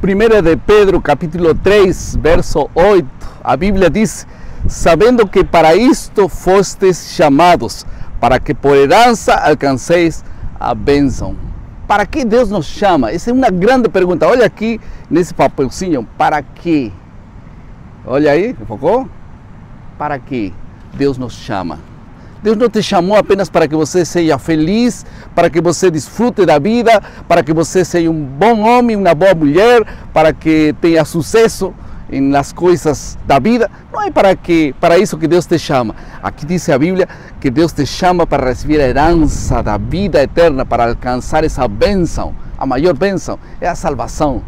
1 de Pedro, capítulo 3, verso 8, a Bíblia diz: sabendo que para isto fostes chamados, para que por herança alcanceis a bênção. Para que Deus nos chama? Essa é uma grande pergunta. Olha aqui nesse papelzinho, para quê? Olha aí, focou? Para que Deus nos chama? Deus não te chamou apenas para que você seja feliz, para que você desfrute da vida, para que você seja um bom homem, uma boa mulher, para que tenha sucesso nas coisas da vida. Não é para isso que Deus te chama. Aqui diz a Bíblia que Deus te chama para receber a herança da vida eterna, para alcançar essa bênção. A maior bênção é a salvação.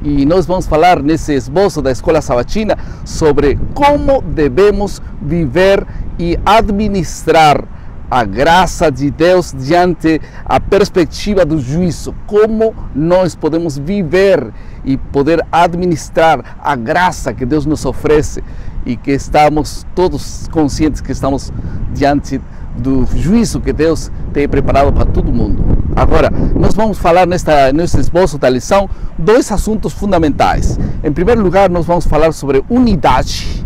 E nós vamos falar nesse esboço da Escola Sabatina sobre como devemos viver e administrar a graça de Deus diante a perspectiva do juízo. Como nós podemos viver e poder administrar a graça que Deus nos oferece e que estamos todos conscientes que estamos diante do juízo que Deus tem preparado para todo mundo. Agora, nós vamos falar nesse esboço da lição dois assuntos fundamentais. Em primeiro lugar, nós vamos falar sobre unidade.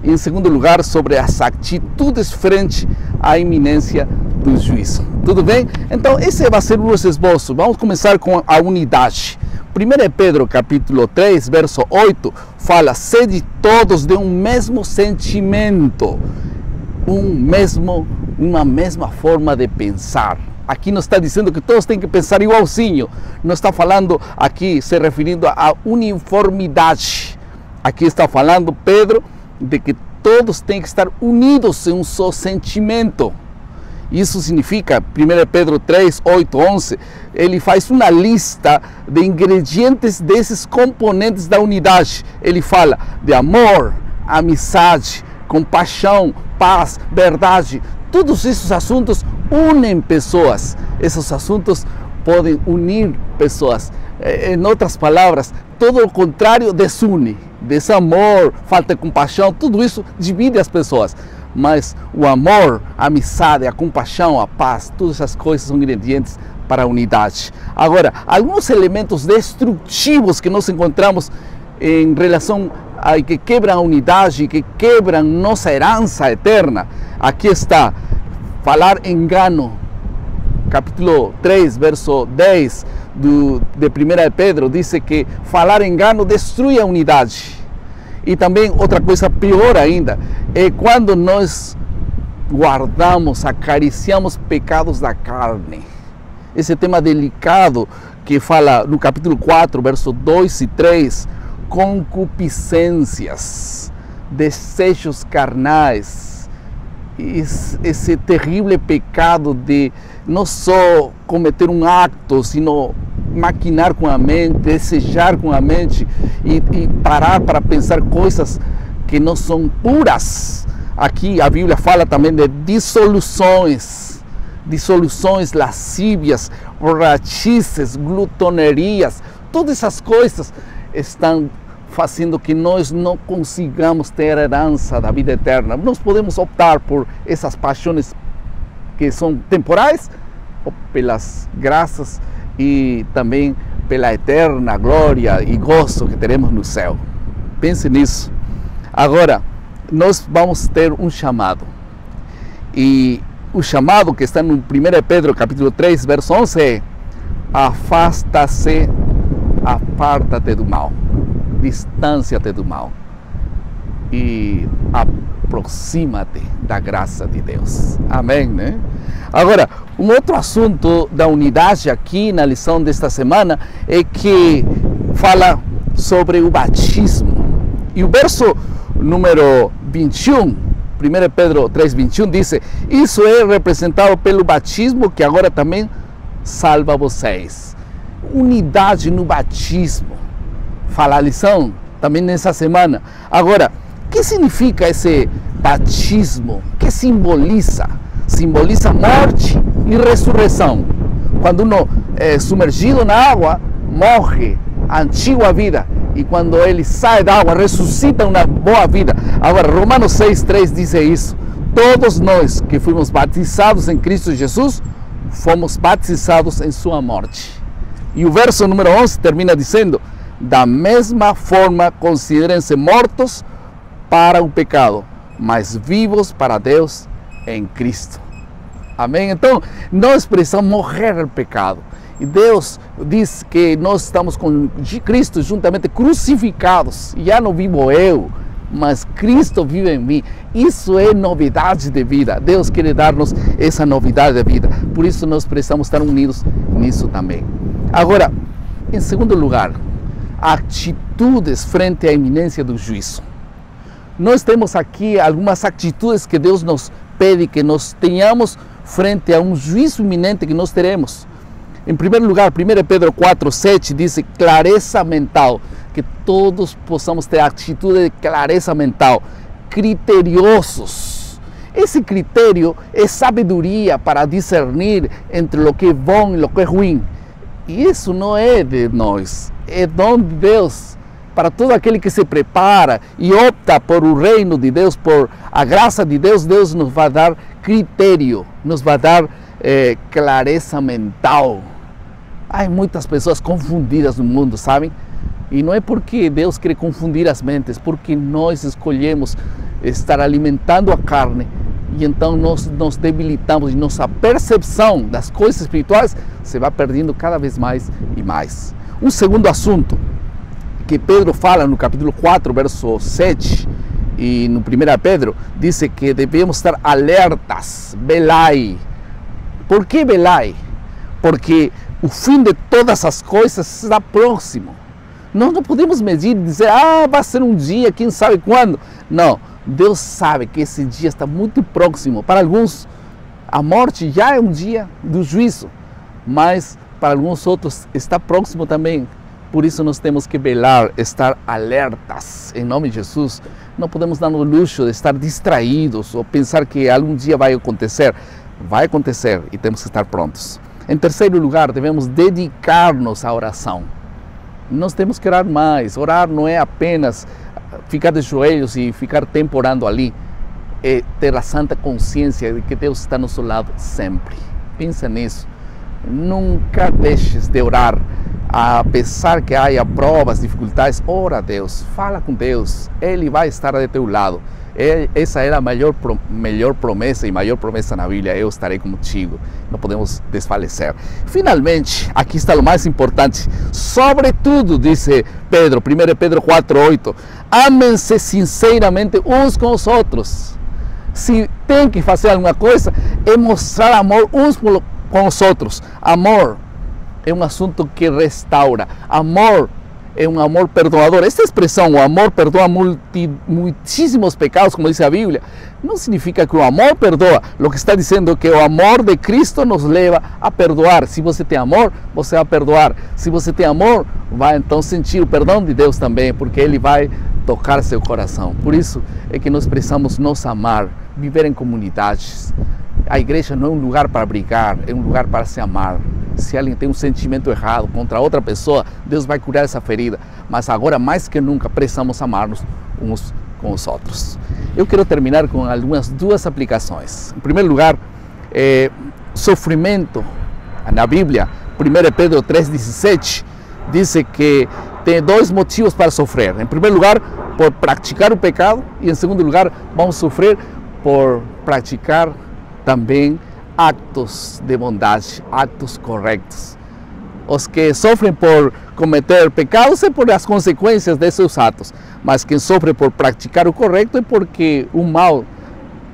E em segundo lugar, sobre as atitudes frente à iminência do juízo. Tudo bem? Então, esse vai ser o nosso esboço. Vamos começar com a unidade. 1 Pedro, capítulo 3, verso 8, fala: sede todos de um mesmo sentimento, uma mesma forma de pensar. Aqui não está dizendo que todos têm que pensar igualzinho. Não está falando aqui, se referindo à uniformidade. Aqui está falando Pedro de que todos têm que estar unidos em um só sentimento. Isso significa, 1 Pedro 3, 8, 11, ele faz uma lista de ingredientes desses componentes da unidade. Ele fala de amor, amizade, compaixão, paz, verdade. Todos esses assuntos unem pessoas. Esses assuntos podem unir pessoas. Em outras palavras, todo o contrário desune. Desamor, falta de compaixão, tudo isso divide as pessoas. Mas o amor, a amizade, a compaixão, a paz, todas essas coisas são ingredientes para a unidade. Agora, alguns elementos destrutivos que nós encontramos em relação a que quebram a unidade, que quebram nossa herança eterna. Aqui está, falar engano. Capítulo 3, verso 10 de 1 Pedro, diz que falar engano destrui a unidade. E também outra coisa pior ainda, é quando nós guardamos, acariciamos pecados da carne. Esse tema delicado que fala no capítulo 4, verso 2 e 3, concupiscências, desejos carnais, esse terrível pecado de não só cometer um acto, sino maquinar com a mente, desejar com a mente e parar para pensar coisas que não são puras. Aqui a Bíblia fala também de dissoluções, lascívias, borrachices, glutonerias. Todas essas coisas estão fazendo que nós não consigamos ter a herança da vida eterna. Nós podemos optar por essas paixões que são temporais, ou pelas graças e também pela eterna glória e gozo que teremos no céu. Pense nisso. Agora, nós vamos ter um chamado. E o chamado que está no 1 Pedro, capítulo 3, verso 11 é: afasta-se, aparta-te do mal, distância-te do mal e aproxima-te da graça de Deus. Amém, né? Agora, um outro assunto da unidade aqui na lição desta semana é que fala sobre o batismo. E o verso número 21, 1 Pedro 3:21 diz: isso é representado pelo batismo que agora também salva vocês. Unidade no batismo. Fala a lição também nessa semana. Agora, o que significa esse batismo? O que simboliza? Simboliza morte e ressurreição. Quando uno é submergido na água, morre a antiga vida. E quando ele sai da água, ressuscita uma boa vida. Agora, Romanos 6:3 diz isso. Todos nós que fomos batizados em Cristo Jesus, fomos batizados em sua morte. E o verso número 11 termina dizendo: Da mesma forma, considérense mortos para o pecado, mas vivos para Deus em Cristo. Amém? Então, nós precisamos morrer ao pecado. E Deus diz que nós estamos com Cristo juntamente crucificados. Já não vivo eu, mas Cristo vive em mim. Isso é novidade de vida. Deus quer dar-nos essa novidade de vida. Por isso nós precisamos estar unidos nisso também. Agora, em segundo lugar, atitudes frente à iminência do juízo. Nós temos aqui algumas atitudes que Deus nos pede que nós tenhamos frente a um juízo iminente que nós teremos. Em primeiro lugar, 1 Pedro 4:7 diz clareza mental, que todos possamos ter atitude de clareza mental, criteriosos. Esse critério é sabedoria para discernir entre o que é bom e o que é ruim. E isso não é de nós, é dom de Deus. Para todo aquele que se prepara e opta por o reino de Deus, por a graça de Deus, Deus nos vai dar critério, nos vai dar clareza mental. Há muitas pessoas confundidas no mundo, sabem? E não é porque Deus quer confundir as mentes, porque nós escolhemos estar alimentando a carne e então nós nos debilitamos e nossa percepção das coisas espirituais se vai perdendo cada vez mais e mais. Um segundo assunto que Pedro fala no capítulo 4, verso 7, e no 1 Pedro, diz que devemos estar alertas, velai. Por que velai? Porque o fim de todas as coisas está próximo. Nós não podemos medir e dizer, vai ser um dia, quem sabe quando. Não, Deus sabe que esse dia está muito próximo. Para alguns, a morte já é um dia do juízo, mas para alguns outros está próximo também. Por isso nós temos que velar, estar alertas, em nome de Jesus. Não podemos dar o luxo de estar distraídos ou pensar que algum dia vai acontecer. Vai acontecer e temos que estar prontos. Em terceiro lugar, devemos dedicar-nos à oração. Nós temos que orar mais. Orar não é apenas ficar de joelhos e ficar tempo orando ali. É ter a santa consciência de que Deus está ao nosso lado sempre. Pensa nisso. Nunca deixes de orar. Apesar que haja provas, dificuldades, ora a Deus, fala com Deus, Ele vai estar do teu lado. Essa é a melhor promessa e maior promessa na Bíblia, eu estarei contigo, não podemos desfalecer. Finalmente, aqui está o mais importante, sobretudo, disse Pedro, 1 Pedro 4:8, amem-se sinceramente uns com os outros. Se tem que fazer alguma coisa, é mostrar amor uns com os outros. Amor é um assunto que restaura. Amor é um amor perdoador. Esta expressão, o amor perdoa muitíssimos pecados, como diz a Bíblia, não significa que o amor perdoa. O que está dizendo é que o amor de Cristo nos leva a perdoar. Se você tem amor, você vai perdoar. Se você tem amor, vai então sentir o perdão de Deus também, porque Ele vai tocar seu coração. Por isso é que nós precisamos nos amar, viver em comunidades. A igreja não é um lugar para brigar, é um lugar para se amar. Se alguém tem um sentimento errado contra outra pessoa, Deus vai curar essa ferida. Mas agora, mais que nunca, precisamos amar-nos uns com os outros. Eu quero terminar com duas aplicações. Em primeiro lugar, sofrimento. Na Bíblia, 1 Pedro 3,17, diz que tem dois motivos para sofrer. Em primeiro lugar, por praticar o pecado. E em segundo lugar, vamos sofrer por praticar também atos de bondade, atos corretos. Os que sofrem por cometer pecados é por as consequências desses atos, mas quem sofre por praticar o correto é porque o mal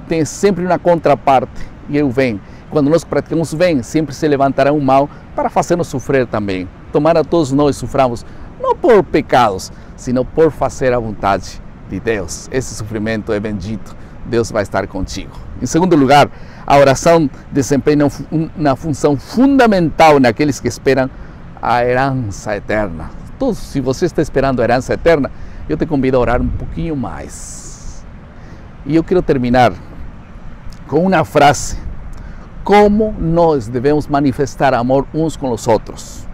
tem sempre uma contraparte, e é o bem. Quando nós praticamos o bem, sempre se levantará o mal para fazer-nos sofrer também. Tomara todos nós soframos, não por pecados, sino por fazer a vontade de Deus. Esse sofrimento é bendito, Deus vai estar contigo. Em segundo lugar, a oração desempenha uma função fundamental naqueles que esperam a herança eterna. Então, se você está esperando a herança eterna, eu te convido a orar um pouquinho mais. E eu quero terminar com uma frase. Como nós devemos manifestar amor uns com os outros?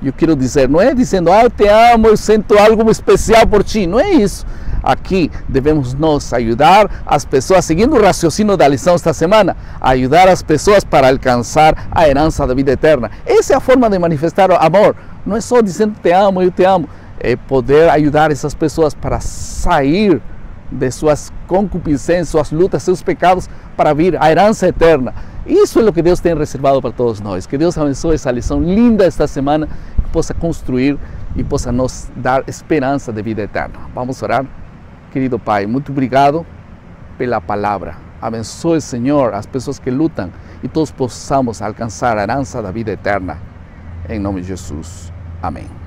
Eu quero dizer, não é dizendo, eu te amo, eu sinto algo especial por ti. Não é isso. Aqui devemos nós ajudar as pessoas, seguindo o raciocínio da lição esta semana, ajudar as pessoas para alcançar a herança da vida eterna. Essa é a forma de manifestar o amor. Não é só dizendo te amo, eu te amo. poder ajudar essas pessoas para sair de suas concupiscências, suas lutas, seus pecados, para vir a herança eterna. Isso é o que Deus tem reservado para todos nós. Que Deus abençoe essa lição linda esta semana, que possa construir e possa nos dar esperança de vida eterna. Vamos orar? Querido Pai, muito obrigado pela palavra. Abençoe, Senhor, as pessoas que lutam e todos possamos alcançar a herança da vida eterna. Em nome de Jesus. Amém.